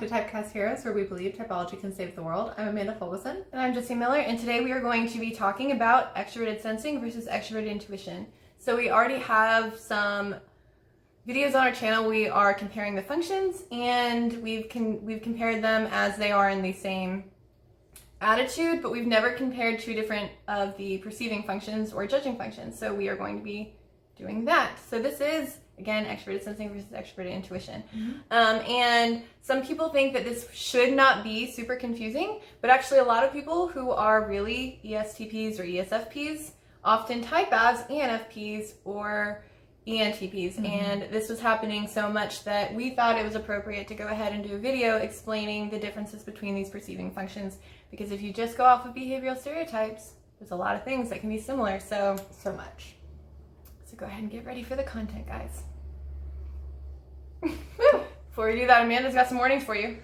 to Typecast Heroes, where we believe typology can save the world. I'm Amanda Fulgeson. And I'm Jessie Miller, and today we are going to be talking about extroverted sensing versus extroverted intuition. So we already have some videos on our channel. We are comparing the functions, and we've compared them as they are in the same attitude, but we've never compared two different of the perceiving functions or judging functions. So we are going to be doing that. So this is, again, extroverted sensing versus extroverted intuition. And some people think that this should not be super confusing, but actually a lot of people who are really ESTPs or ESFPs often type as ENFPs or ENTPs. And this was happening so much that we thought it was appropriate to go ahead and do a video explaining the differences between these perceiving functions, because if you just go off of behavioral stereotypes, there's a lot of things that can be similar. So much. So go ahead and get ready for the content, guys. Before we do that, Amanda's got some warnings for you.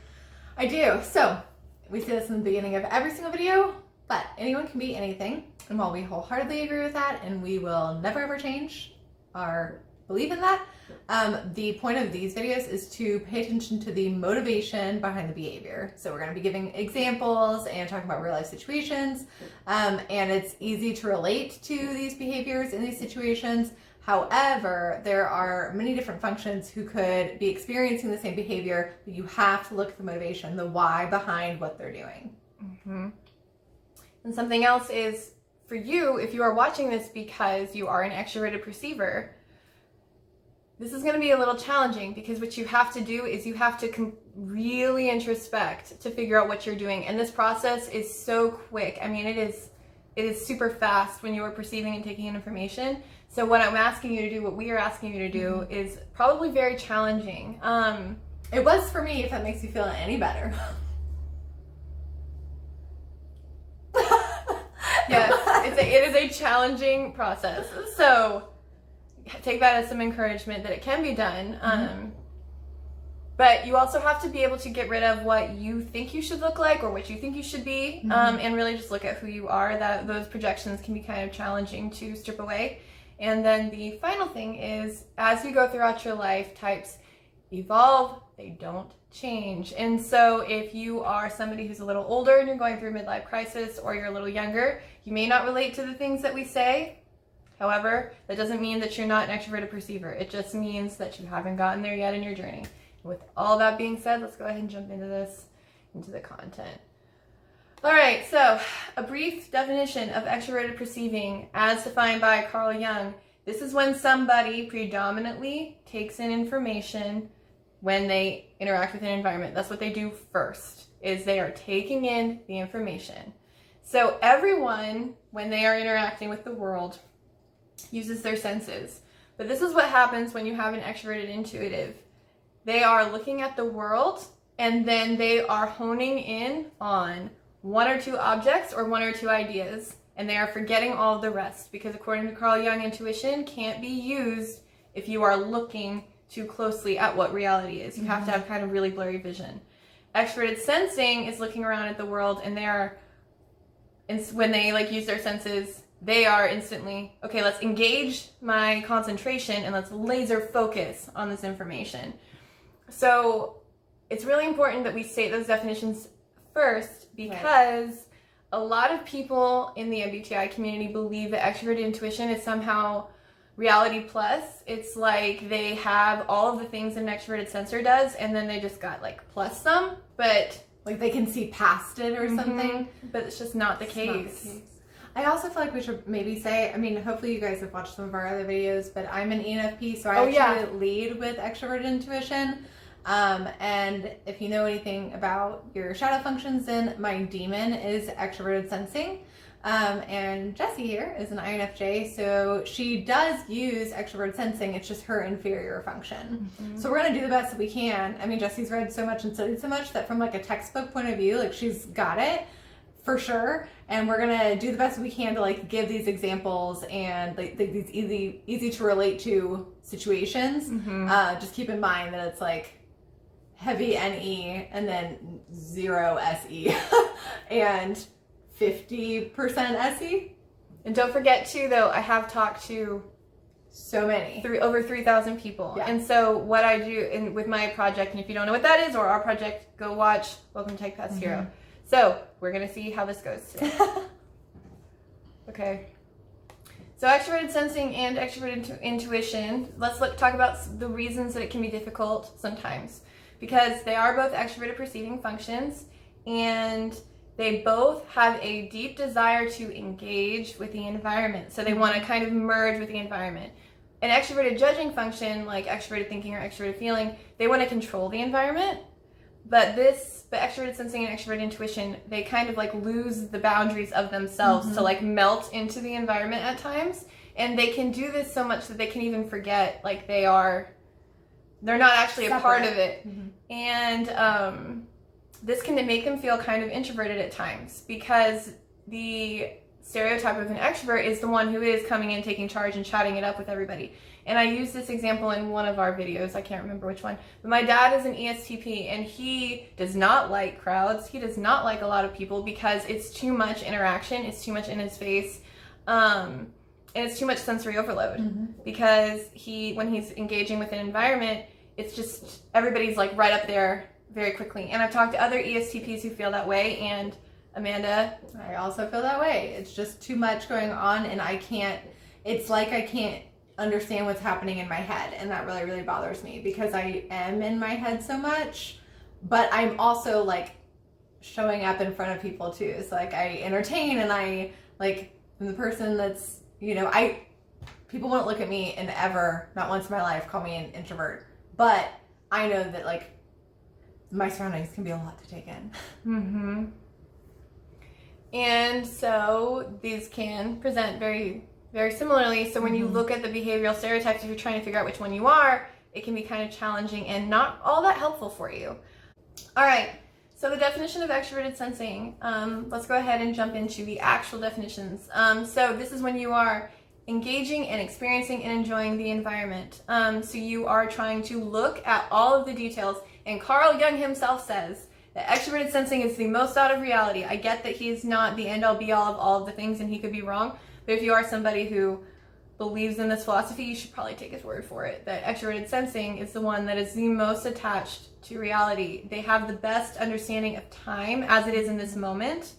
I do. So, we say this in the beginning of every single video, but anyone can be anything. And while we wholeheartedly agree with that, and we will never ever change our belief in that, the point of these videos is to pay attention to the motivation behind the behavior. So we're going to be giving examples and talking about real life situations, and it's easy to relate to these behaviors in these situations. However, there are many different functions who could be experiencing the same behavior, but you have to look at the motivation, the why behind what they're doing. And something else is, for you, if you are watching this because you are an extroverted perceiver, this is going to be a little challenging, because what you have to do is you have to really introspect to figure out what you're doing. And this process is so quick. I mean, it is super fast when you are perceiving and taking in information. So what I'm asking you to do, what we are asking you to do, is probably very challenging. It was for me, if that makes you feel any better. Yes, it is a challenging process. So take that as some encouragement that it can be done. But you also have to be able to get rid of what you think you should look like or what you think you should be, and really just look at who you are. Those projections can be kind of challenging to strip away. And then the final thing is, as you go throughout your life, types evolve, they don't change. And so if you are somebody who's a little older and you're going through a midlife crisis, or you're a little younger, you may not relate to the things that we say. However, that doesn't mean that you're not an extroverted perceiver. It just means that you haven't gotten there yet in your journey. With all that being said, let's go ahead and jump into the content. All right, so a brief definition of extroverted perceiving as defined by Carl Jung. This is when somebody predominantly takes in information when they interact with an environment. That's what they do first, is they are taking in the information. So everyone, when they are interacting with the world, uses their senses. But this is what happens when you have an extroverted intuitive. They are looking at the world, and then they are honing in on one or two objects or one or two ideas, and they are forgetting all of the rest, because according to Carl Jung, intuition can't be used if you are looking too closely at what reality is. You have to have kind of really blurry vision. Extroverted sensing is looking around at the world, and when they use their senses, they are instantly, okay, let's engage my concentration and let's laser focus on this information. So it's really important that we state those definitions first, because a lot of people in the MBTI community believe that extroverted intuition is somehow reality plus. It's like they have all of the things an extroverted sensor does, and then they just got plus some, but like they can see past it or something. But it's just not the case. I also feel like we should maybe say, I mean, hopefully you guys have watched some of our other videos, but I'm an ENFP, so I actually lead with extroverted intuition. And if you know anything about your shadow functions, then my demon is extroverted sensing. And Jessie here is an INFJ, so she does use extroverted sensing. It's just her inferior function. So we're going to do the best that we can. I mean, Jessie's read so much and studied so much that from a textbook point of view, she's got it for sure. And we're going to do the best we can to give these examples and these easy to relate to situations. Just keep in mind that it's heavy NE and then 0 SE and 50% SE. And don't forget too, though, I have talked to So many. Over 3,000 people. Yeah. And so what I do with my project, and if you don't know what that is, or our project, go watch Welcome to Type Hero. So we're going to see how this goes today. Okay. So extroverted sensing and extroverted intuition, let's talk about the reasons that it can be difficult sometimes. Because they are both extroverted perceiving functions, and they both have a deep desire to engage with the environment. So they want to kind of merge with the environment. An extroverted judging function, like extroverted thinking or extroverted feeling, they want to control the environment. But extroverted sensing and extroverted intuition, they kind of like lose the boundaries of themselves to like melt into the environment at times. And they can do this so much that they can even forget like they're not actually a part of it. And this can make them feel kind of introverted at times, because the stereotype of an extrovert is the one who is coming in, taking charge, and chatting it up with everybody. And I used this example in one of our videos. I can't remember which one. But my dad is an ESTP, and he does not like crowds. He does not like a lot of people because it's too much interaction. It's too much in his face. And it's too much sensory overload. Because when he's engaging with an environment, it's just everybody's like right up there very quickly. And I've talked to other ESTPs who feel that way, and Amanda, I also feel that way. It's just too much going on, and it's like I can't understand what's happening in my head, and that really, really bothers me because I am in my head so much, but I'm also like showing up in front of people too. So like I entertain, and I like am the person that's, people won't look at me and ever, not once in my life, call me an introvert, but I know that like my surroundings can be a lot to take in. And so these can present very, very similarly. So when you look at the behavioral stereotypes, if you're trying to figure out which one you are, it can be kind of challenging and not all that helpful for you. All right, so the definition of extroverted sensing, let's go ahead and jump into the actual definitions. So this is when you are engaging and experiencing and enjoying the environment. So you are trying to look at all of the details, and Carl Jung himself says that extroverted sensing is the most out of reality. I get that he's not the end-all be-all of all of the things, and he could be wrong, but if you are somebody who believes in this philosophy, you should probably take his word for it, that extroverted sensing is the one that is the most attached to reality. They have the best understanding of time as it is in this moment.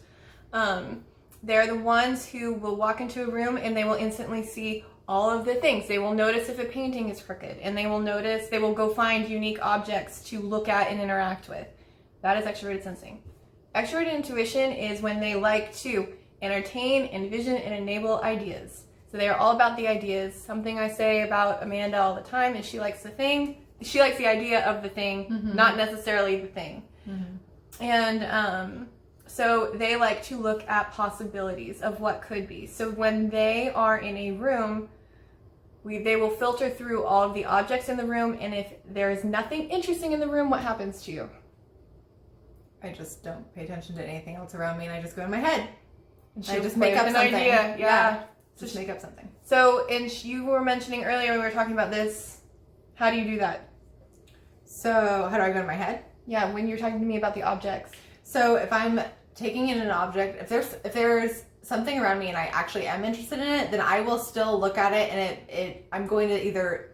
They're the ones who will walk into a room and they will instantly see all of the things. They will notice if a painting is crooked, and they will go find unique objects to look at and interact with. That is extroverted sensing. Extroverted intuition is when they like to entertain, envision, and enable ideas. So they are all about the ideas. Something I say about Amanda all the time is she likes the thing. She likes the idea of the thing, not necessarily the thing. And so they like to look at possibilities of what could be. So when they are in a room, they will filter through all of the objects in the room, and if there is nothing interesting in the room, what happens to you? I just don't pay attention to anything else around me, and I just go in my head. I just make up something. Idea. Yeah. Just make up something. So, and you were mentioning earlier when we were talking about this, how do you do that? So, how do I go in my head? Yeah, when you're talking to me about the objects. So, if I'm taking in an object, if there's something around me and I actually am interested in it, then I will still look at it, and I'm going to either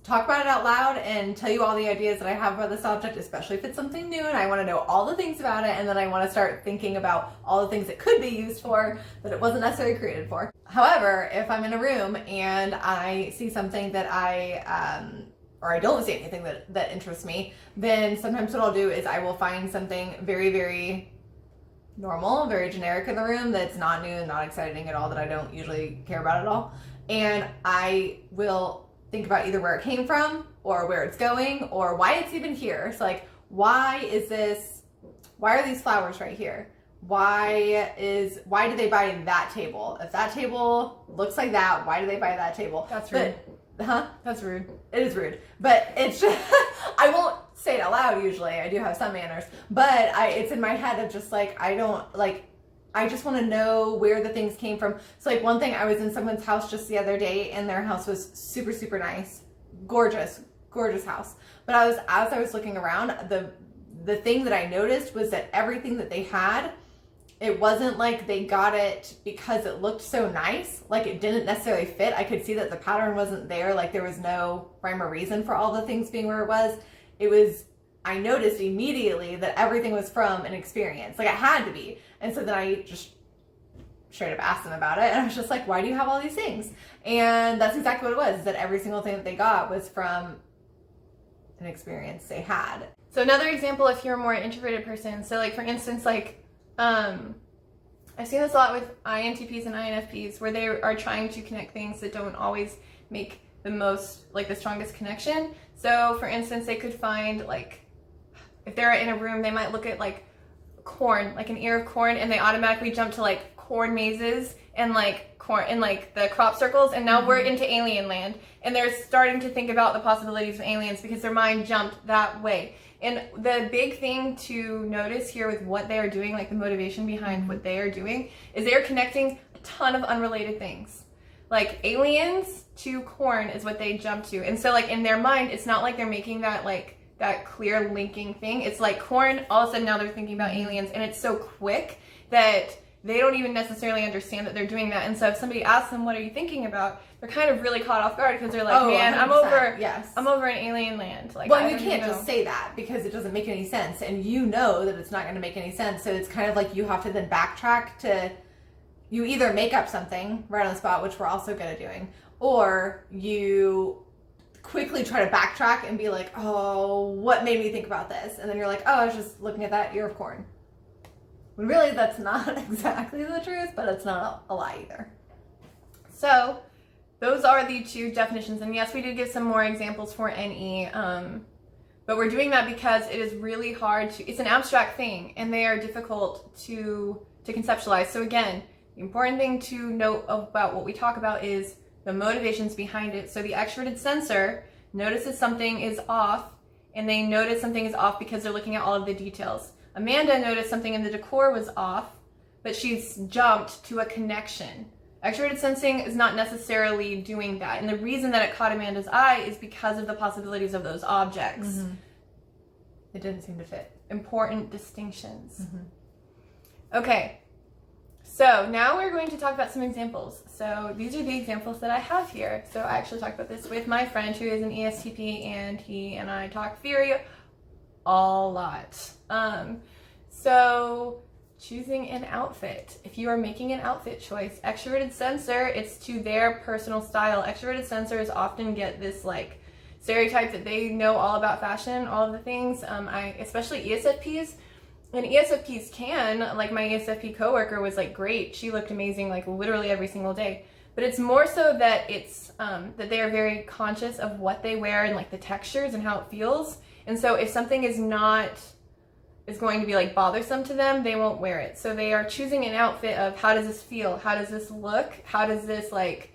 talk about it out loud and tell you all the ideas that I have about this object, especially if it's something new and I want to know all the things about it, and then I want to start thinking about all the things it could be used for that it wasn't necessarily created for. However, if I'm in a room and I see something that or I don't see anything that interests me, then sometimes what I'll do is I will find something very, very normal, very generic in the room that's not new and not exciting at all, that I don't usually care about at all, and I will think about either where it came from or where it's going or why it's even here. So like, why are these flowers right here? Why do they buy that table? If that table looks like that, why do they buy that table? That's rude. That's rude. It is rude. But it's just, I won't say it out loud usually. I do have some manners. But it's in my head of just like, I just want to know where the things came from. So like one thing, I was in someone's house just the other day, and their house was super, super nice. Gorgeous, gorgeous house. But as I was looking around, the thing that I noticed was that everything that they had it wasn't like they got it because it looked so nice. Like it didn't necessarily fit. I could see that the pattern wasn't there. Like there was no rhyme or reason for all the things being where it was. I noticed immediately that everything was from an experience. Like it had to be. And so then I just straight up asked them about it. And I was just like, why do you have all these things? And that's exactly what it was, that every single thing that they got was from an experience they had. So another example, if you're a more introverted person, so like for instance, like I've seen this a lot with INTPs and INFPs, where they are trying to connect things that don't always make the most, like the strongest connection. So for instance, they could find, like, if they're in a room, they might look at like corn, like an ear of corn, and they automatically jump to like corn mazes and like corn and like the crop circles, and now we're into alien land, and they're starting to think about the possibilities of aliens because their mind jumped that way. And the big thing to notice here with what they are doing, like the motivation behind what they are doing, is they are connecting a ton of unrelated things. Like aliens to corn is what they jump to. And so like in their mind, it's not like they're making that like that clear linking thing. It's like corn, all of a sudden now they're thinking about aliens, and it's so quick that they don't even necessarily understand that they're doing that. And so if somebody asks them, what are you thinking about? They're kind of really caught off guard because they're like, man, 100%. I'm over in alien land. Like, well, you can't just say that because it doesn't make any sense. And you know that it's not going to make any sense. So it's kind of like you have to then backtrack to, you either make up something right on the spot, which we're also good at doing, or you quickly try to backtrack and be like, oh, what made me think about this? And then you're like, oh, I was just looking at that ear of corn. When really that's not exactly the truth, but it's not a lie either. So those are the two definitions. And yes, we did give some more examples for NE, but we're doing that because it is really hard to, it's an abstract thing, and they are difficult to conceptualize. So again, the important thing to note about what we talk about is the motivations behind it. So the extroverted sensor notices something is off, and they notice something is off because they're looking at all of the details. Amanda noticed something in the decor was off, but she's jumped to a connection. Extroverted sensing is not necessarily doing that. And the reason that it caught Amanda's eye is because of the possibilities of those objects. Mm-hmm. It didn't seem to fit. Important distinctions. Mm-hmm. Okay, so now we're going to talk about some examples. So these are the examples that I have here. So I actually talked about this with my friend who is an ESTP, and he and I talk theory a lot. So choosing an outfit. If you are making an outfit choice, extroverted sensor, it's to their personal style. Extroverted sensors often get this like stereotype that they know all about fashion, all of the things. Especially ESFPs. And ESFPs can, like my ESFP coworker was like great. She looked amazing like literally every single day. But it's more so that it's that they are very conscious of what they wear and like the textures and how it feels. And so if something is going to be like bothersome to them, they won't wear it. So they are choosing an outfit of how does this feel? How does this look? How is this going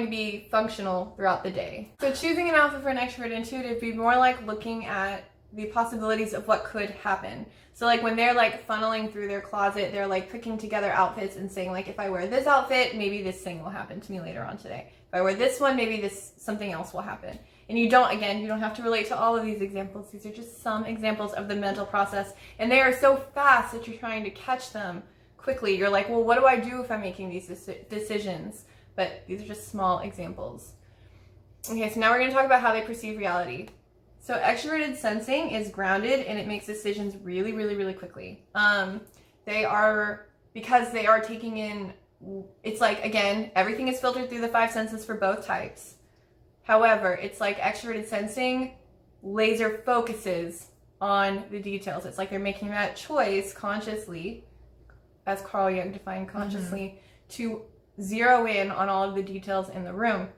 to be functional throughout the day? So choosing an outfit for an extrovert intuitive would be more like looking at the possibilities of what could happen. So like when they're like funneling through their closet, they're like picking together outfits and saying like, if I wear this outfit, maybe this thing will happen to me later on today. If I wear this one, maybe something else will happen. And you don't have to relate to all of these examples. These are just some examples of the mental process. And they are so fast that you're trying to catch them quickly. You're like, well, what do I do if I'm making these decisions? But these are just small examples. Okay, so now we're going to talk about how they perceive reality. So extroverted sensing is grounded, and it makes decisions really, really, really quickly. Because they are taking in, it's like, again, everything is filtered through the 5 senses for both types. However, it's like extroverted sensing laser focuses on the details. It's like they're making that choice consciously, as Carl Jung defined consciously, to zero in on all of the details in the room.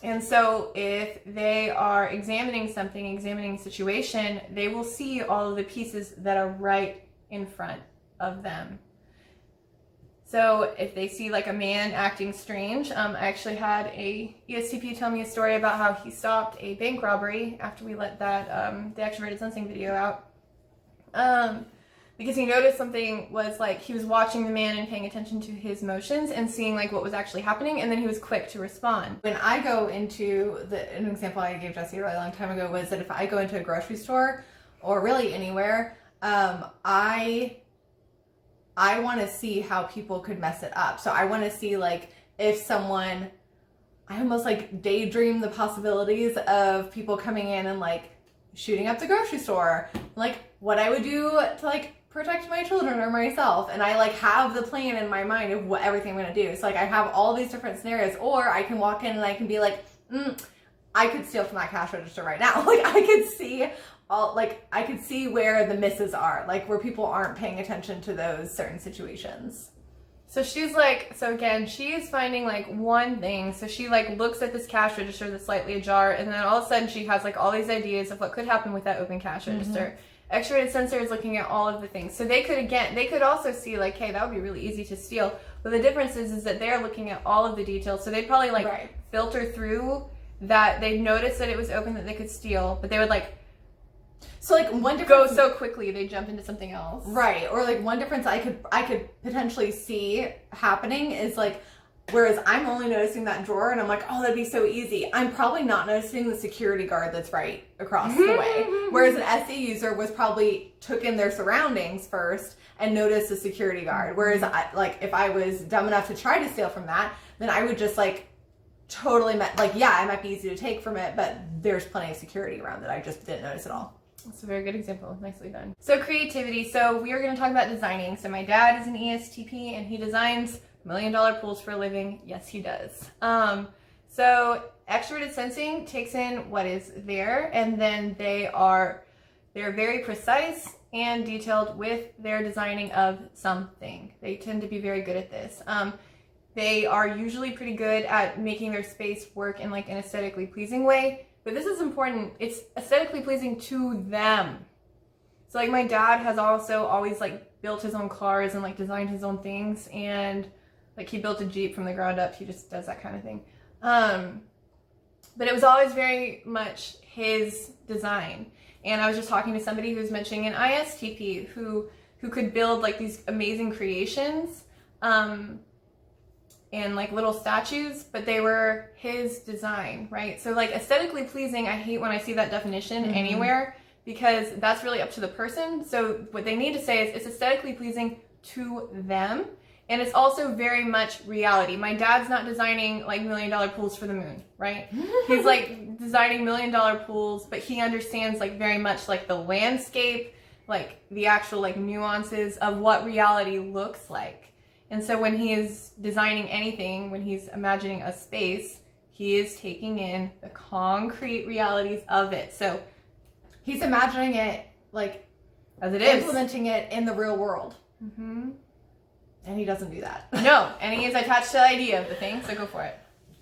And so if they are examining something, examining a situation, they will see all of the pieces that are right in front of them. So if they see like a man acting strange, I actually had a ESTP tell me a story about how he stopped a bank robbery after we let that the extroverted sensing video out, because he noticed something was like he was watching the man and paying attention to his motions and seeing like what was actually happening, and then he was quick to respond. When I go into an example I gave Jesse a really long time ago was that if I go into a grocery store or really anywhere, I I want to see how people could mess it up. So I want to see like if someone, I almost like daydream the possibilities of people coming in and like shooting up the grocery store, like what I would do to like protect my children or myself. And I like have the plan in my mind of what everything I'm going to do. So like I have all these different scenarios, or I can walk in and I can be like, I could steal from that cash register right now. Like I could see I could see where the misses are, like where people aren't paying attention to those certain situations. So she's like, so again, she is finding like one thing. So she like looks at this cash register that's slightly ajar, and then all of a sudden she has like all these ideas of what could happen with that open cash register. Extroverted sensor is looking at all of the things. So they could also see like, hey, that would be really easy to steal. But the difference is that they're looking at all of the details. So they'd probably like filter through that. They'd notice that it was open that they could steal, but they would like, so like one difference, go so quickly they jump into something else. Right. Or like one difference I could potentially see happening is like, whereas I'm only noticing that drawer and I'm like, oh, that'd be so easy, I'm probably not noticing the security guard that's right across the way. Whereas an SE user was probably took in their surroundings first and noticed the security guard. Whereas if I was dumb enough to try to steal from that, then I would just like totally it might be easy to take from it, but there's plenty of security around it. I just didn't notice at all. That's a very good example. Nicely done. So creativity. So we are going to talk about designing. So my dad is an ESTP and he designs $1 million pools for a living. Yes, he does. So extroverted sensing takes in what is there, and then they're very precise and detailed with their designing of something. They tend to be very good at this. They are usually pretty good at making their space work in like an aesthetically pleasing way. But this is important. It's aesthetically pleasing to them. So like my dad has also always like built his own cars and like designed his own things, and like he built a Jeep from the ground up. He just does that kind of thing. But it was always very much his design. And I was just talking to somebody who was mentioning an ISTP who could build like these amazing creations and like little statues, but they were his design, right? So like aesthetically pleasing, I hate when I see that definition anywhere, because that's really up to the person. So what they need to say is it's aesthetically pleasing to them, and it's also very much reality. My dad's not designing like $1 million pools for the moon, right? He's like designing $1 million pools, but he understands like very much like the landscape, like the actual like nuances of what reality looks like. And so when he is designing anything, when he's imagining a space, he is taking in the concrete realities of it. So he's imagining it like as it is, implementing it in the real world. And he doesn't do that. No, and he is attached to the idea of the thing, so go for it.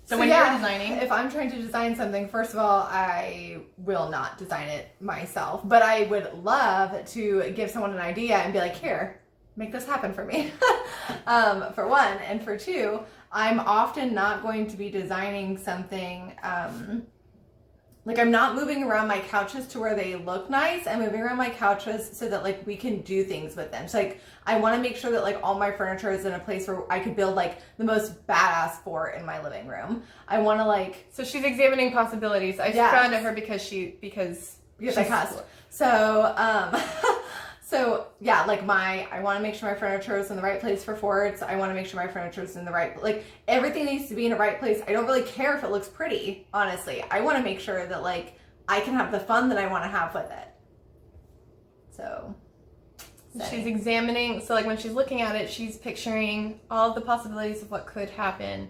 So when you're designing, if I'm trying to design something, first of all, I will not design it myself, but I would love to give someone an idea and be like, here, make this happen for me. For one, and for two, I'm often not going to be designing something, like I'm not moving around my couches to where they look nice. I'm moving around my couches so that like we can do things with them. So like I want to make sure that like all my furniture is in a place where I could build like the most badass fort in my living room. I want to like. So she's examining possibilities. I frowned at her because I cussed. So so yeah, like I want to make sure my furniture is in the right place for forts. I want to make sure my furniture is in the right, like everything needs to be in the right place. I don't really care if it looks pretty, honestly. I want to make sure that like I can have the fun that I want to have with it. So she's examining, so like when she's looking at it, she's picturing all of the possibilities of what could happen.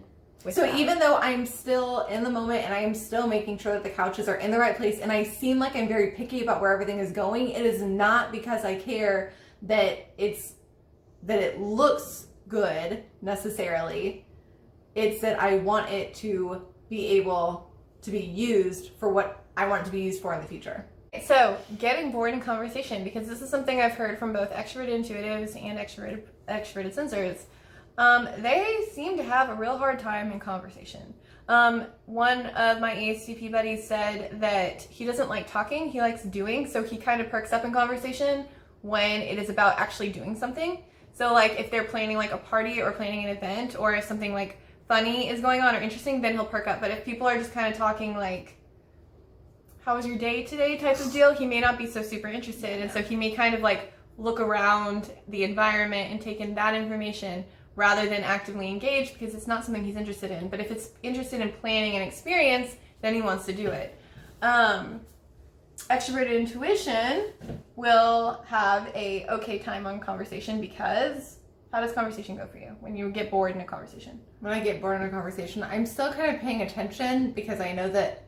So even though I'm still in the moment and I am still making sure that the couches are in the right place and I seem like I'm very picky about where everything is going, it is not because I care that it looks good necessarily. It's that I want it to be able to be used for what I want it to be used for in the future. So getting bored in conversation, because this is something I've heard from both extroverted intuitives and extroverted sensors. They seem to have a real hard time in conversation. One of my ESTP buddies said that he doesn't like talking, he likes doing, so he kind of perks up in conversation when it is about actually doing something. So like if they're planning like a party or planning an event, or if something like funny is going on or interesting, then he'll perk up. But if people are just kind of talking like, how was your day today type of deal, he may not be so super interested. And so he may kind of like look around the environment and take in that information rather than actively engage because it's not something he's interested in. But if it's interested in planning and experience, then he wants to do it. Extroverted intuition will have a okay time on conversation because how does conversation go for you when you get bored in a conversation? When I get bored in a conversation, I'm still kind of paying attention because I know that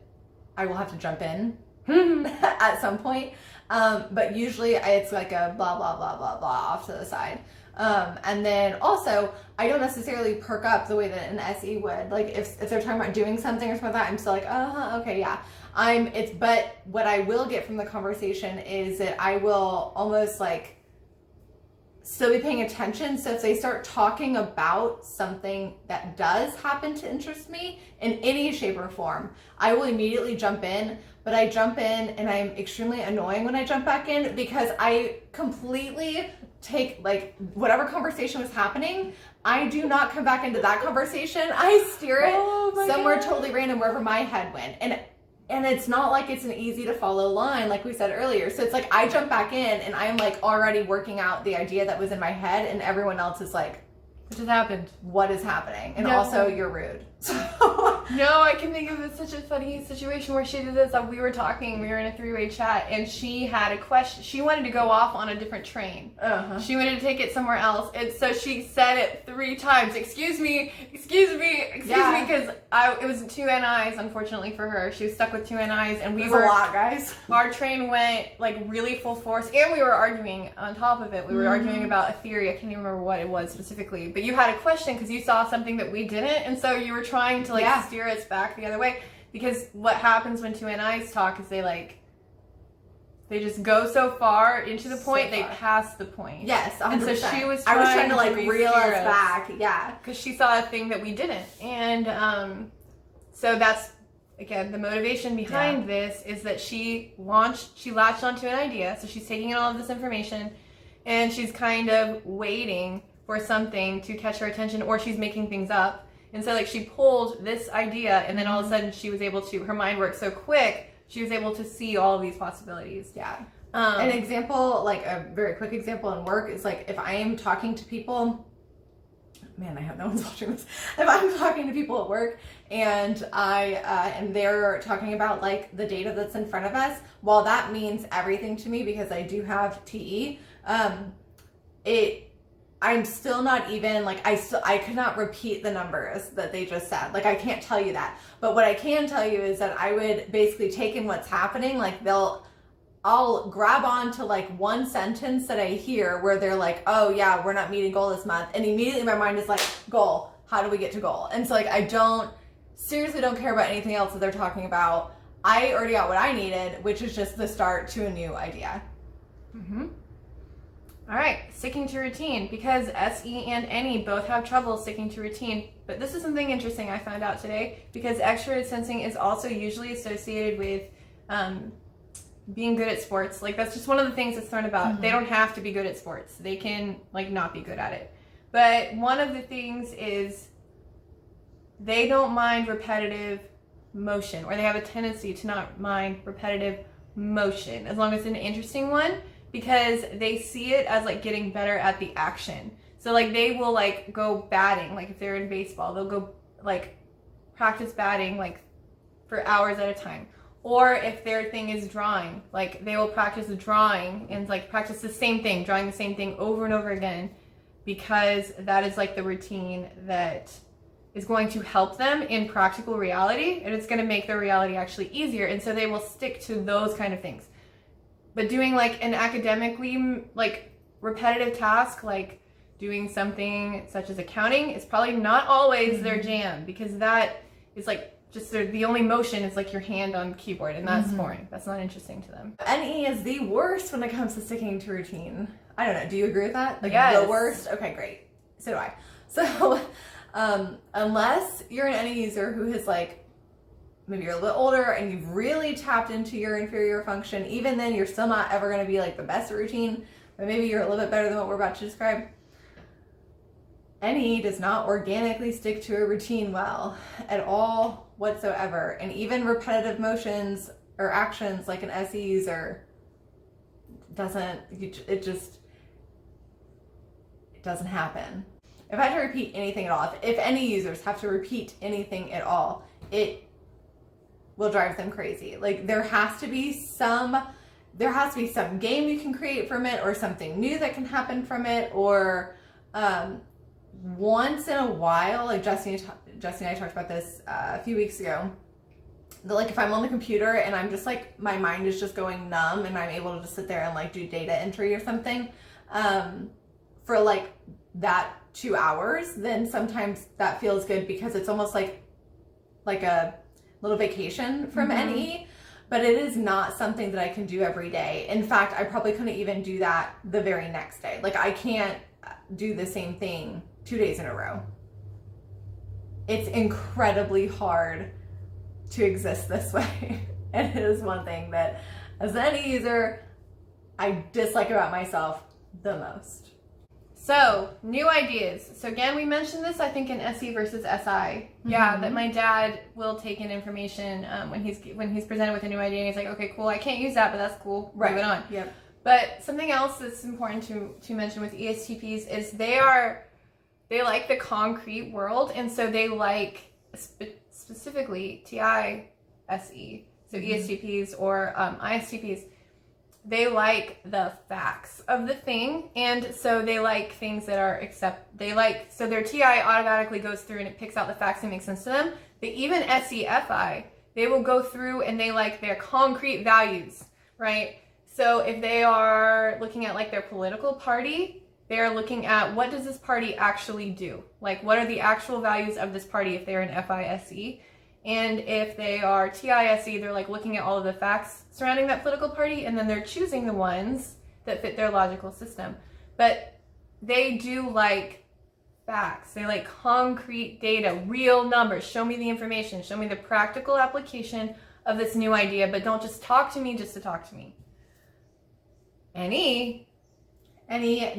I will have to jump in at some point. But usually it's like a blah, blah, blah, blah, blah off to the side. And then also, I don't necessarily perk up the way that an SE would. Like if they're talking about doing something or something like that, I'm still like, okay, yeah. But what I will get from the conversation is that I will almost like still be paying attention. So if they start talking about something that does happen to interest me in any shape or form, I will immediately jump in. But I jump in and I'm extremely annoying when I jump back in because I completely take like whatever conversation was happening, I do not come back into that conversation. I steer it somewhere totally random wherever my head went. And it's not like it's an easy to follow line like we said earlier. So it's like I jump back in and I'm like already working out the idea that was in my head and everyone else is like, what just happened? What is happening? And also you're rude. No, I can think of such a funny situation where she did this. We were talking, we were in a three-way chat, and she had a question. She wanted to go off on a different train. She wanted to take it somewhere else. And so she said it 3 times. Excuse me, because it was 2 NIs, unfortunately for her. She was stuck with 2 NIs, and a lot, guys. Our train went like really full force, and we were arguing on top of it. We were arguing about a theory. I can't even remember what it was specifically. But you had a question because you saw something that we didn't, and so you were trying to steer us back the other way. Because what happens when 2 NIs talk is they just go so far into the point, they pass the point. Yes, 100%. And so she was I was trying to reel us back. Yeah. Because she saw a thing that we didn't. And so that's, again, the motivation behind this is that she latched onto an idea. So she's taking in all of this information and she's kind of waiting for something to catch her attention, or she's making things up. And so she pulled this idea and then all of a sudden she was able to, her mind worked so quick, she was able to see all of these possibilities. Yeah. An example, like a very quick example in work is if I am talking to people, man, I hope no one's watching this. If I'm talking to people at work and and they're talking about the data that's in front of us, while that means everything to me because I do have TE, I'm still not even I could not repeat the numbers that they just said. I can't tell you that. But what I can tell you is that I would basically take in what's happening. I'll grab on to one sentence that I hear where they're like, oh yeah, we're not meeting goal this month. And immediately my mind is like, goal, how do we get to goal? And so I seriously don't care about anything else that they're talking about. I already got what I needed, which is just the start to a new idea. All right, sticking to routine, because SE and NE both have trouble sticking to routine. But this is something interesting I found out today, because extroverted sensing is also usually associated with being good at sports. That's just one of the things that's thrown about. They don't have to be good at sports. They can not be good at it. But one of the things is they don't mind repetitive motion, or they have a tendency to not mind repetitive motion, as long as it's an interesting one. Because they see it as getting better at the action. So they will go batting, if they're in baseball, they'll go practice batting for hours at a time. Or if their thing is drawing, they will practice the drawing and practice the same thing, drawing the same thing over and over again, because that is the routine that is going to help them in practical reality, and it's going to make their reality actually easier. And so they will stick to those kind of things. But doing an academically repetitive task, doing something such as accounting, is probably not always their jam, because that is just the only motion is your hand on the keyboard, and that's boring. That's not interesting to them. NE is the worst when it comes to sticking to routine. I don't know. Do you agree with that? Yes. The worst? Okay, great. So do I. So unless you're an NE user who has maybe you're a little older and you've really tapped into your inferior function, even then you're still not ever going to be the best at routine, but maybe you're a little bit better than what we're about to describe. NE does not organically stick to a routine well at all whatsoever. And even repetitive motions or actions like an SE user it doesn't happen. If I had to repeat anything at all, if any users have to repeat anything at all, it will drive them crazy. Like there has to be some game you can create from it, or something new that can happen from it, or once in a while, like Jesse and I talked about this a few weeks ago, that like if I'm on the computer and I'm just like, my mind is just going numb and I'm able to just sit there and like do data entry or something for like that 2 hours, then sometimes that feels good because it's almost like a little vacation from NE, but it is not something that I can do every day. In fact, I probably couldn't even do that the very next day. Like I can't do the same thing 2 days in a row. It's incredibly hard to exist this way. And it is one thing that as an NE user, I dislike about myself the most. So, new ideas. So again, we mentioned this, I think, in SE versus SI. Yeah, that my dad will take in information when he's presented with a new idea and he's like, okay, cool, I can't use that, but that's cool. Right. Move it on. Yep. But something else that's important to mention with ESTPs is they like the concrete world, and so they like specifically TISE, so ESTPs or ISTPs. They like the facts of the thing, and so they like things that are so their TI automatically goes through and it picks out the facts and makes sense to them. But even SEFI, they will go through and they like their concrete values, right? So if they are looking at like their political party, they're looking at what does this party actually do? Like what are the actual values of this party if they're an FISE? And if they are TISE, they're like looking at all of the facts surrounding that political party, and then they're choosing the ones that fit their logical system. But they do like facts. They like concrete data, real numbers. Show me the information. Show me the practical application of this new idea, but don't just talk to me just to talk to me. NE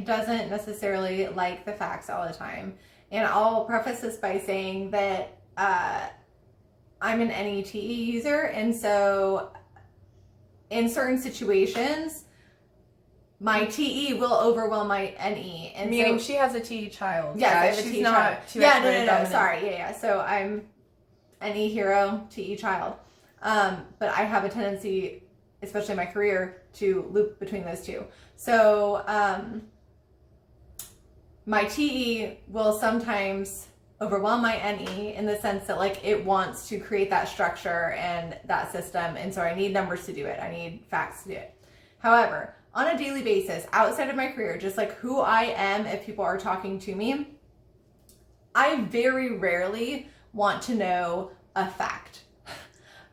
doesn't necessarily like the facts all the time. And I'll preface this by saying that I'm an NETE user, and so in certain situations, my TE will overwhelm my NE. And meaning so, she has a TE child. Yeah, right? I have a She's TE not child. too No. dominant. Sorry. Yeah. So I'm NE hero, TE child. But I have a tendency, especially in my career, to loop between those two. So my TE will sometimes overwhelm my NE in the sense that like it wants to create that structure and that system, and so I need numbers to do it. I need facts to do it. However, on a daily basis, outside of my career, just like who I am if people are talking to me, I very rarely want to know a fact.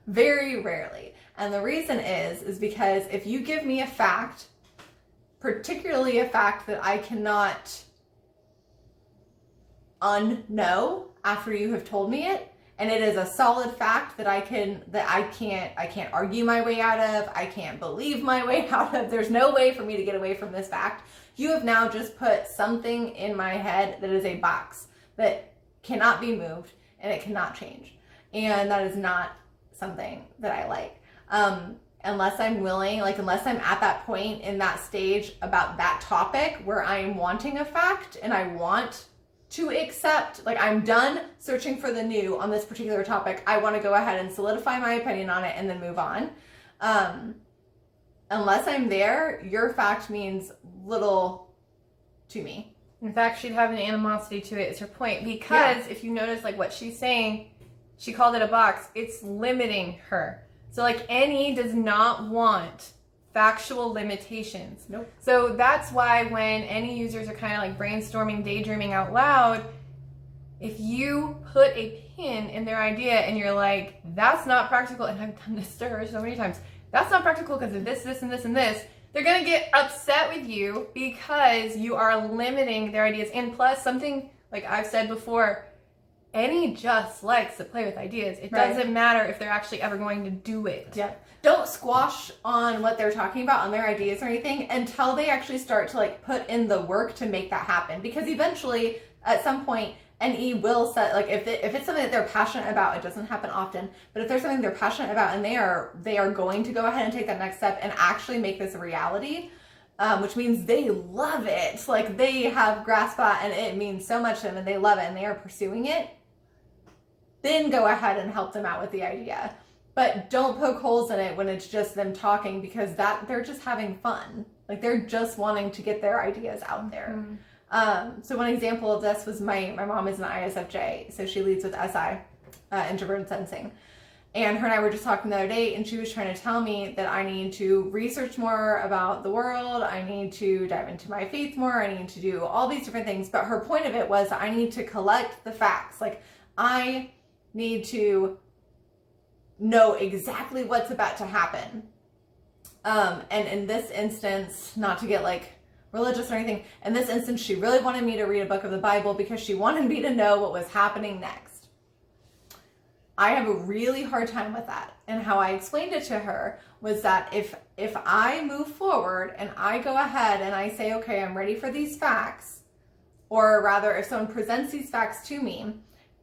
Very rarely. And the reason is because if you give me a fact, particularly a fact that I cannot unknow after you have told me it, and it is a solid fact that I can't argue my way out of, I can't believe my way out of, there's no way for me to get away from this fact, you have now just put something in my head that is a box that cannot be moved and it cannot change. And that is not something that I like. Unless I'm willing, like unless I'm at that point in that stage about that topic where I'm wanting a fact and I want to accept, like I'm done searching for the new on this particular topic, I want to go ahead and solidify my opinion on it and then move on. Unless I'm there, your fact means little to me. In fact, she'd have an animosity to it, is her point, because if you notice like what she's saying, she called it a box, it's limiting her. So like NE does not want factual limitations. Nope. So that's why when NE users are kind of like brainstorming, daydreaming out loud, if you put a pin in their idea and you're like, that's not practical, and I've done this to her so many times, that's not practical because of this, this, and this, and this, they're going to get upset with you because you are limiting their ideas. And plus, something like I've said before, NE just likes to play with ideas. It doesn't matter if they're actually ever going to do it. Yeah. Don't squash on what they're talking about, on their ideas or anything, until they actually start to like put in the work to make that happen. Because eventually, at some point, NE will set, like if it's something that they're passionate about, it doesn't happen often, but if there's something they're passionate about and they are going to go ahead and take that next step and actually make this a reality, which means they love it. Like they have grasped that and it means so much to them and they love it and they are pursuing it, then go ahead and help them out with the idea. But don't poke holes in it when it's just them talking, because that they're just having fun. Like they're just wanting to get their ideas out there. So one example of this was my mom is an ISFJ, so she leads with SI, Introverted Sensing. And her and I were just talking the other day, and she was trying to tell me that I need to research more about the world. I need to dive into my faith more. I need to do all these different things. But her point of it was I need to collect the facts. Like I need to know exactly what's about to happen. And in this instance, not to get like religious or anything, in this instance, she really wanted me to read a book of the Bible because she wanted me to know what was happening next. I have a really hard time with that. And how I explained it to her was that if I move forward and I go ahead and I say, okay, I'm ready for these facts, or rather if someone presents these facts to me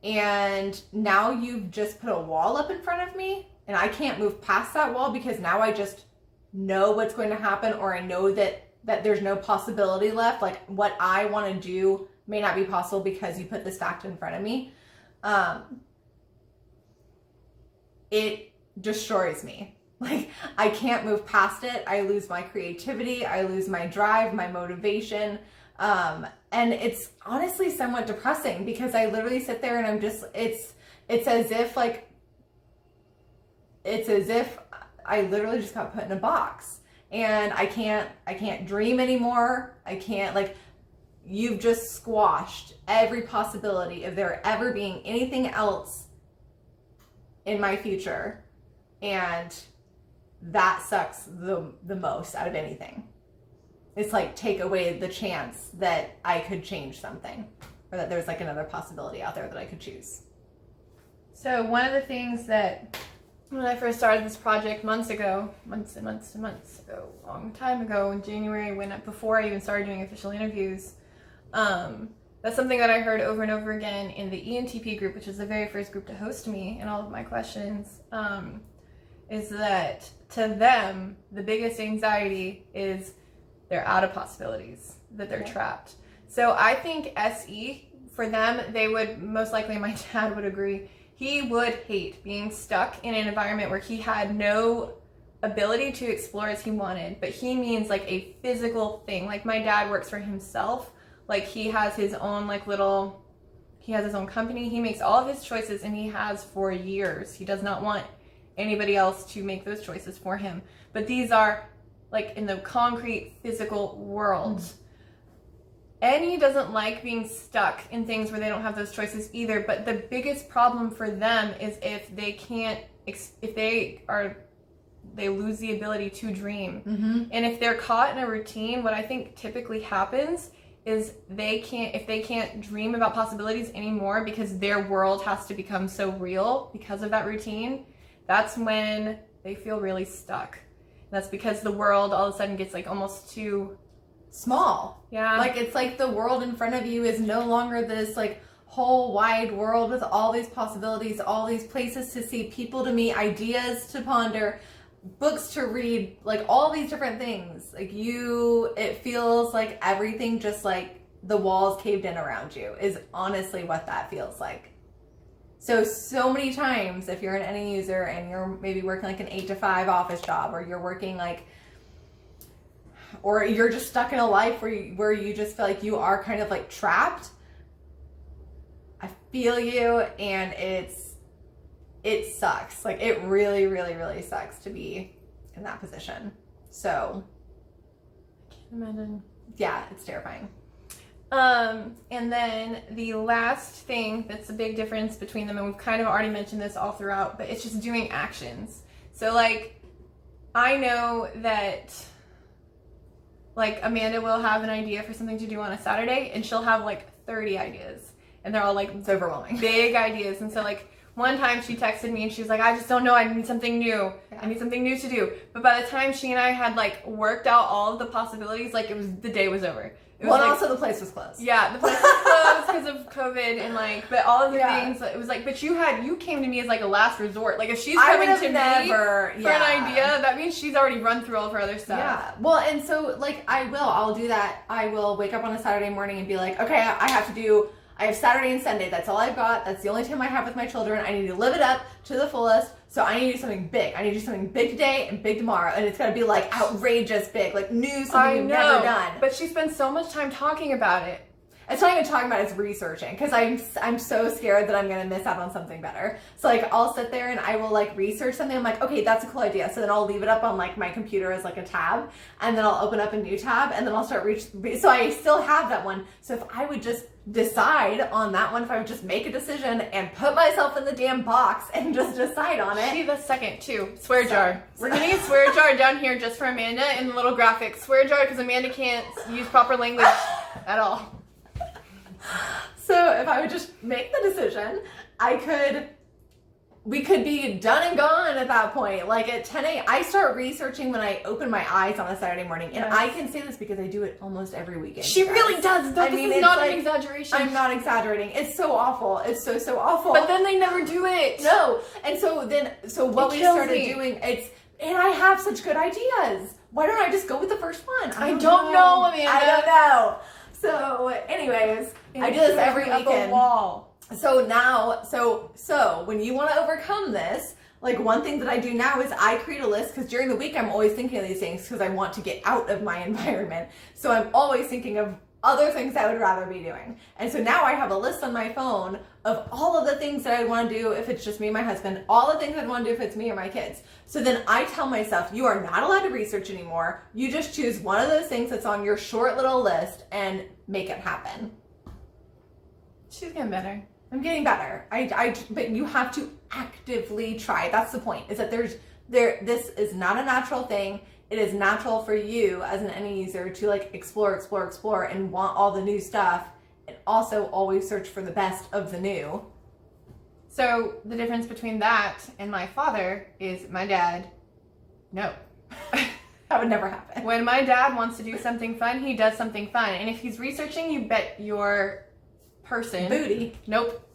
and now you've just put a wall up in front of me and I can't move past that wall because now I just know what's going to happen, or I know that there's no possibility left, like what I want to do may not be possible because you put this fact in front of me, it destroys me. Like I can't move past it. I lose my creativity. I lose my drive, my motivation. And it's honestly somewhat depressing because I literally sit there and I'm just, it's as if I literally just got put in a box and I can't dream anymore. I can't, like, you've just squashed every possibility of there ever being anything else in my future. And that sucks the most out of anything. It's like take away the chance that I could change something, or that there's like another possibility out there that I could choose. So one of the things that when I first started this project months ago, long time ago, in January, before I even started doing official interviews, that's something that I heard over and over again in the ENTP group, which is the very first group to host me and all of my questions, is that to them, the biggest anxiety is they're out of possibilities, that they're trapped. So I think SE, for them, they would most likely, my dad would agree, he would hate being stuck in an environment where he had no ability to explore as he wanted. But he means like a physical thing. Like my dad works for himself. Like he has his own he has his own company. He makes all of his choices and he has for years. He does not want anybody else to make those choices for him. But these are like in the concrete physical world. Any doesn't like being stuck in things where they don't have those choices either. But the biggest problem for them is if they can't, if they lose the ability to dream. And if they're caught in a routine, what I think typically happens is if they can't dream about possibilities anymore because their world has to become so real because of that routine, that's when they feel really stuck. And that's because the world all of a sudden gets like almost too small. Yeah. Like it's like the world in front of you is no longer this like whole wide world with all these possibilities, all these places to see, people to meet, ideas to ponder, books to read, like all these different things. Like it feels like everything just like the walls caved in around you is honestly what that feels like. So many times if you're an end user and you're maybe working like an 8 to 5 office job, or you're working like, or you're just stuck in a life where you just feel like you are kind of like trapped, I feel you, and it sucks. Like it really, really, really sucks to be in that position. So I can't imagine. Yeah, it's terrifying. And then the last thing that's a big difference between them, and we've kind of already mentioned this all throughout, but it's just doing actions. So like, I know that like Amanda will have an idea for something to do on a Saturday and she'll have like 30 ideas and they're all like, it's overwhelming, big ideas. And so like one time she texted me and she was like, I just don't know, I need something new. Yeah. I need something new to do. But by the time she and I had like worked out all of the possibilities, like the day was over. Well, and also the place was closed. Yeah, the place was closed because of COVID and like, but all of the things, it was like, but you came to me as like a last resort. Like if she's coming to me for an idea, that means she's already run through all of her other stuff. Yeah. Well, and so like I'll do that. I will wake up on a Saturday morning and be like, okay, I have Saturday and Sunday. That's all I've got. That's the only time I have with my children. I need to live it up to the fullest. So I need to do something big. I need to do something big today and big tomorrow. And it's got to be like outrageous big, like new, something you've never done. But she spends so much time talking about it. It's not even talking about it, it's researching, because I'm so scared that I'm going to miss out on something better. So like I'll sit there and I will like research something. I'm like, okay, that's a cool idea. So then I'll leave it up on like my computer as like a tab, and then I'll open up a new tab, and then I'll start so I still have that one. So if I would just decide on that one, if I would just make a decision and put myself in the damn box and just decide on it. See the second too. Swear jar. We're getting a swear jar down here just for Amanda in the little graphic. Swear jar because Amanda can't use proper language at all. So if I would just make the decision, we could be done and gone at that point. Like at 10 a.m., I start researching when I open my eyes on a Saturday morning. And I can say this because I do it almost every weekend. She really does. This is not an exaggeration. I'm not exaggerating. It's so awful. It's so awful. But then they never do it. No. And so what we started doing, and I have such good ideas. Why don't I just go with the first one? I don't know, Amanda. I don't know. So anyways, I do this every weekend. Wall. So now, so when you want to overcome this, like one thing that I do now is I create a list, because during the week I'm always thinking of these things because I want to get out of my environment. So I'm always thinking of other things I would rather be doing. And so now I have a list on my phone of all of the things that I want to do if it's just me and my husband, all the things I'd want to do if it's me or my kids. So then I tell myself, you are not allowed to research anymore. You just choose one of those things that's on your short little list and make it happen. She's getting better. I'm getting better. But you have to actively try. That's the point, is that this is not a natural thing. It is natural for you as an NE user to like explore and want all the new stuff, and also always search for the best of the new. So the difference between that and my father is my dad, no. That would never happen. When my dad wants to do something fun, he does something fun. And if he's researching, you bet your person. Booty. Nope.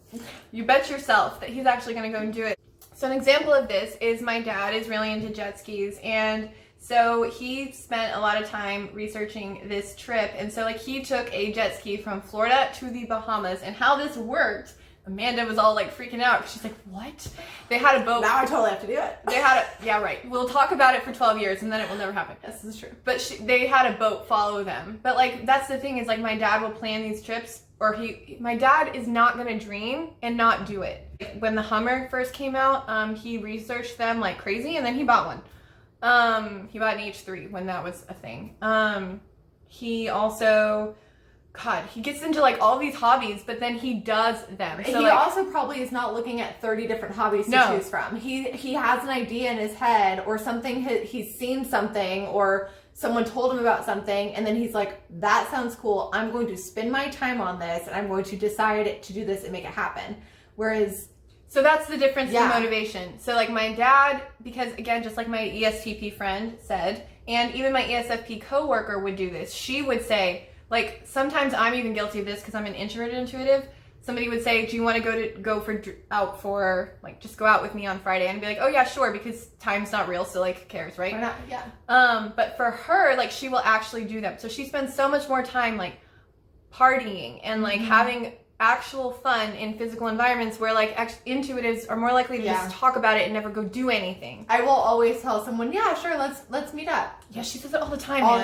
You bet yourself that he's actually going to go and do it. So an example of this is my dad is really into jet skis, and so he spent a lot of time researching this trip. And so like he took a jet ski from Florida to the Bahamas, and how this worked, Amanda was all like freaking out. She's like, what? They had a boat. Now I totally have to do it. Yeah, right. We'll talk about it for 12 years and then it will never happen. Yes, this is true. But they had a boat follow them. But like, that's the thing, is like my dad will plan these trips, or my dad is not going to dream and not do it. When the Hummer first came out, he researched them like crazy, and then he bought one. He bought an H3 when that was a thing. He also, God, he gets into like all these hobbies, but then he does them. So he like, also probably is not looking at 30 different hobbies to choose from. He has an idea in his head, or something, he's seen something, or someone told him about something, and then he's like, that sounds cool. I'm going to spend my time on this, and I'm going to decide to do this and make it happen. Whereas, so that's the difference in motivation. So like my dad, because again, just like my ESTP friend said, and even my ESFP coworker would do this. She would say, like, sometimes I'm even guilty of this because I'm an introverted intuitive. Somebody would say, do you want to go just go out with me on Friday? And I'd be like, oh yeah, sure, because time's not real, so like, who cares, right? Why not? Yeah. But for her, like, she will actually do them. So she spends so much more time like partying and like having actual fun in physical environments, where like intuitives are more likely to just talk about it and never go do anything. I will always tell someone, yeah, sure, let's meet up. Yeah, she says it all the time. All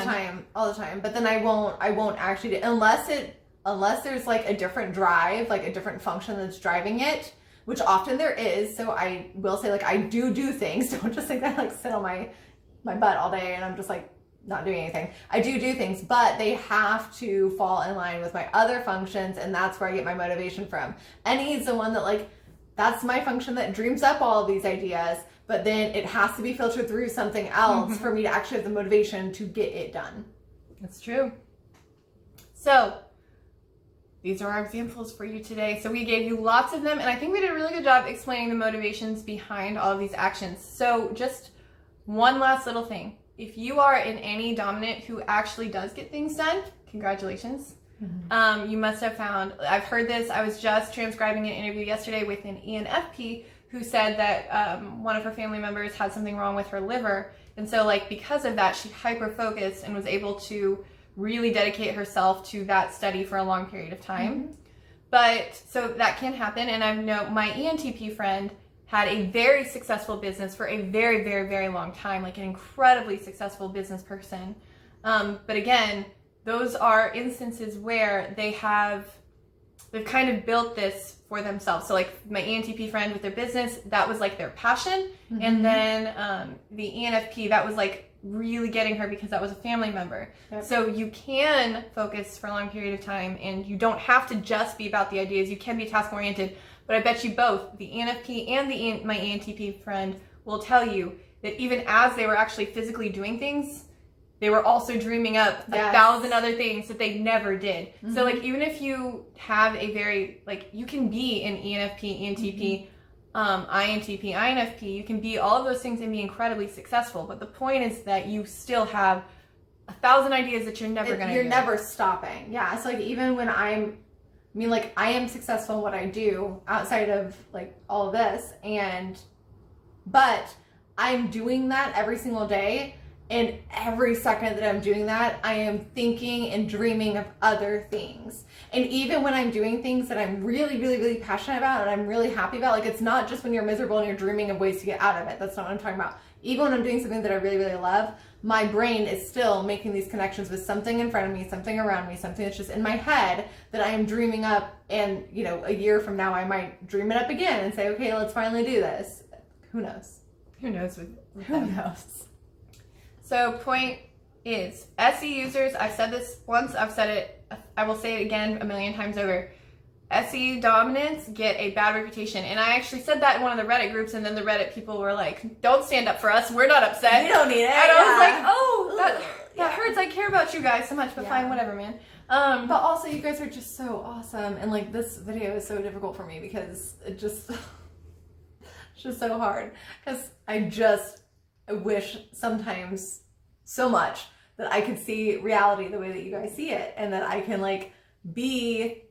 the time. But then I won't actually do, unless there's like a different drive, like a different function that's driving it, which often there is. So I will say, like, I do things. Don't just think I like sit on my butt all day and I'm just like not doing anything. I do things, but they have to fall in line with my other functions, and that's where I get my motivation from. And he's the one that, like, that's my function that dreams up all of these ideas, but then it has to be filtered through something else for me to actually have the motivation to get it done. That's true. So these are our examples for you today. So we gave you lots of them, and I think we did a really good job explaining the motivations behind all of these actions. So just one last little thing. If you are an NE dominant who actually does get things done, Congratulations. You must have found, I've heard this, I was just transcribing an interview yesterday with an ENFP who said that one of her family members had something wrong with her liver. And so like because of that, she hyper-focused and was able to really dedicate herself to that study for a long period of time. But so that can happen. And I know my ENTP friend had a very successful business for a very, very, very long time, like an incredibly successful business person. But again, those are instances where they've kind of built this for themselves. So like my ENTP friend with their business, that was like their passion. And then the ENFP, that was like really getting her because that was a family member. So you can focus for a long period of time, and you don't have to just be about the ideas. You can be task oriented, but I bet you both, the ENFP and my ENTP friend, will tell you that even as they were actually physically doing things, they were also dreaming up 1,000 other things that they never did. So like even if you have a very, like you can be an ENFP, ENTP, INTP, INFP, you can be all of those things and be incredibly successful. But the point is that you still have 1,000 ideas that you're never going to do. You're never stopping. Yeah. So like even when I am successful in what I do outside of like all of this, but I'm doing that every single day. And every second that I'm doing that, I am thinking and dreaming of other things. And even when I'm doing things that I'm really, really, really passionate about and I'm really happy about, like it's not just when you're miserable and you're dreaming of ways to get out of it. That's not what I'm talking about. Even when I'm doing something that I really, really love, my brain is still making these connections with something in front of me, something around me, something that's just in my head that I am dreaming up. And, you know, a year from now, I might dream it up again and say, okay, let's finally do this. Who knows? Who knows? Who knows? So point is, SE users, I've said this once, I've said it, I will say it again 1,000,000 times over. SE dominants get a bad reputation. And I actually said that in one of the Reddit groups, and then the Reddit people were like, don't stand up for us, we're not upset. You don't need it. And I was like, oh, that hurts, I care about you guys so much, but fine, whatever, man. But also you guys are just so awesome. And like this video is so difficult for me because it just, it's just so hard. Because I wish sometimes so much that I could see reality the way that you guys see it, and that I can like be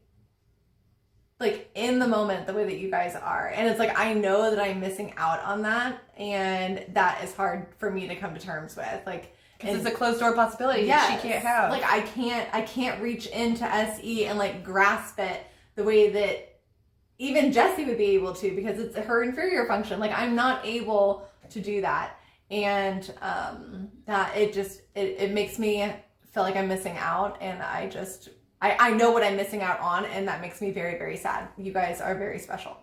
like in the moment the way that you guys are. And it's like I know that I'm missing out on that, and that is hard for me to come to terms with. Like because it's a closed door possibility that she can't have. Like I can't reach into SE and like grasp it the way that even Jessie would be able to, because it's her inferior function. Like I'm not able to do that. And that it makes me feel like I'm missing out, and I know what I'm missing out on, and that makes me very, very sad. You guys are very special.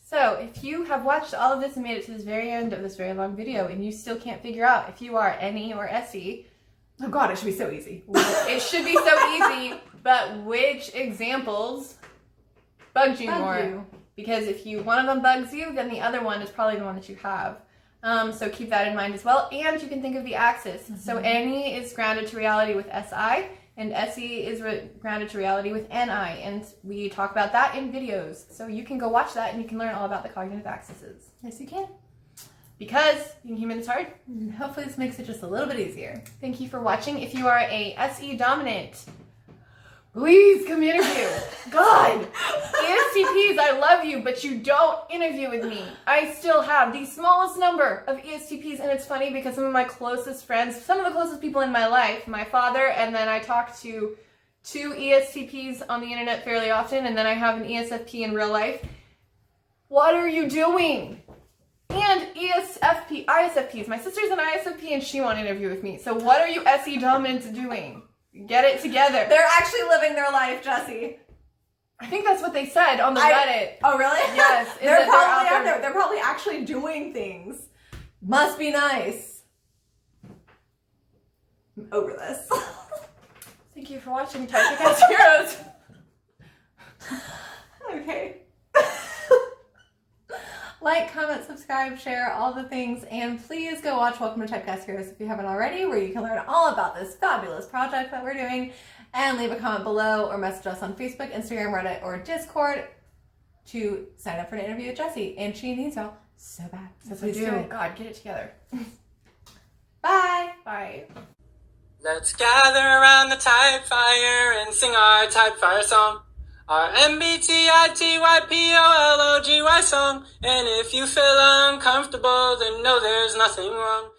So if you have watched all of this and made it to this very end of this very long video and you still can't figure out if you are NE or SE, oh god, it should be so easy. It should be so easy, but which examples bugged you more? Because if one of them bugs you, then the other one is probably the one that you have. So keep that in mind as well. And you can think of the axis. So NE is grounded to reality with SI, and SE is grounded to reality with NI. And we talk about that in videos. So you can go watch that and you can learn all about the cognitive axes. Yes, you can. Because being human is hard. Hopefully this makes it just a little bit easier. Thank you for watching. If you are a SE dominant, please come interview. God, ESTPs, I love you, but you don't interview with me. I still have the smallest number of ESTPs, and it's funny because some of my closest friends, some of the closest people in my life, my father, and then I talk to 2 ESTPs on the internet fairly often, and then I have an ESFP in real life. What are you doing? And ISFPs. My sister's an ISFP, and she won't interview with me. So what are you SE dominants doing? Get it together. They're actually living their life, Jessie. I think that's what they said on the Reddit. Oh, really? Yes. They're probably out there. They're probably actually doing things. Must be nice. I'm over this. Thank you for watching Typology Heroes. Okay. Like, comment, subscribe, share, all the things, and please go watch Welcome to Typecast Heroes if you haven't already, where you can learn all about this fabulous project that we're doing, and leave a comment below or message us on Facebook, Instagram, Reddit, or Discord to sign up for an interview with Jessie. And she needs y'all so bad. So please do it. God, get it together. Bye. Bye. Let's gather around the type fire and sing our type fire song. Our MBTI TYPOLOGY song. And if you feel uncomfortable, then know there's nothing wrong.